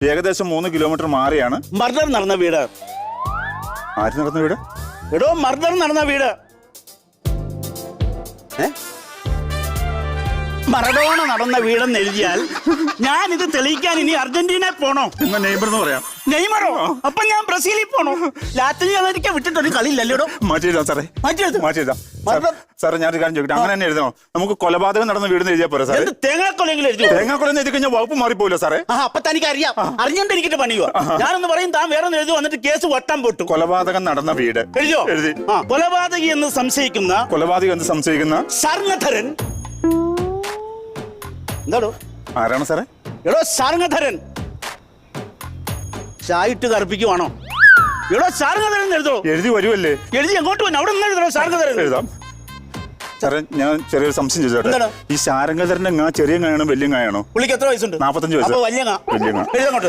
ഏകദേശം 3 കിലോമീറ്റർ മാറിയാണ് മർഡർ നടന്ന വീട്. ആര് നടന്ന വീട്? എടോ മർഡർ നടന്ന വീട്. മറഡോണ നടന്ന വീടെന്ന് എഴുതിയാൽ ഞാൻ ഇത് തെളിയിക്കാൻ ഇനി അർജന്റീനയിൽ പോണോ? എന്നാ നെയ്മർ എന്ന് പറയാം. നെയ്മറോ? അപ്പൊ ഞാൻ ബ്രസീലിൽ പോണോ? ലാറ്റിൻ അമേരിക്ക വിട്ടിട്ടൊരു കളിയില്ലല്ലേടോ. മാറ്റി എഴുതാം സാറേ, മാറ്റി എഴുതാം. സാറേ ഞാനൊരു കാര്യം ചോദിക്കട്ടെ, അങ്ങനെ തന്നെ എഴുതണോ? നമുക്ക് കൊലപാതകം നടന്ന വീട് എഴുതിയാ പോരാ സാറേ? തേങ്ങാക്കൊലെങ്കിലും എഴുതി. തേങ്ങാക്കൊല എഴുതി കഴിഞ്ഞാൽ വകുപ്പ് മാറിപ്പോയില്ല സാറേ? അപ്പൊ തനിക്ക് അറിയാം, അറിഞ്ഞോണ്ടിരിക്കട്ടെ പണിയോ. ഞാനൊന്ന് പറയും, താൻ വേറെ എഴുതി വന്നിട്ട് കേസ് വട്ടം പൊട്ടും. കൊലപാതകം നടന്ന വീട് എഴുതിയോ? എഴുതി. കൊലപാതകി എന്ന് സംശയിക്കുന്ന ശർങ്ങധരൻ. എന്താടോ? ആരാണ് സാറേ? എടോ ശർങ്ങധരൻ. ചായിട്ട് കറുപ്പിക്കുവാണോ? എടോ ശർങ്ങധരൻ എഴുതോ. എഴുതി വരുമല്ലേ? എഴുതി എങ്ങോട്ട് പോയി? അവിടെ നിന്ന് എഴുതണോ ശർങ്ങധരൻ? എഴുതാം സാറേ. ഞാൻ ചെറിയൊരു സംശയം ചോദിച്ചോട്ടെ, ഈ ശാരംഗധരന്റെ ചെറിയ കായാണോ വലിയ കായാണോ? പുള്ളിക്ക് എത്ര വയസ്സുണ്ട്? 45 വയസ്സ്. അപ്പൊ വലിയ വലിയ എഴുതങ്ങോട്ട്.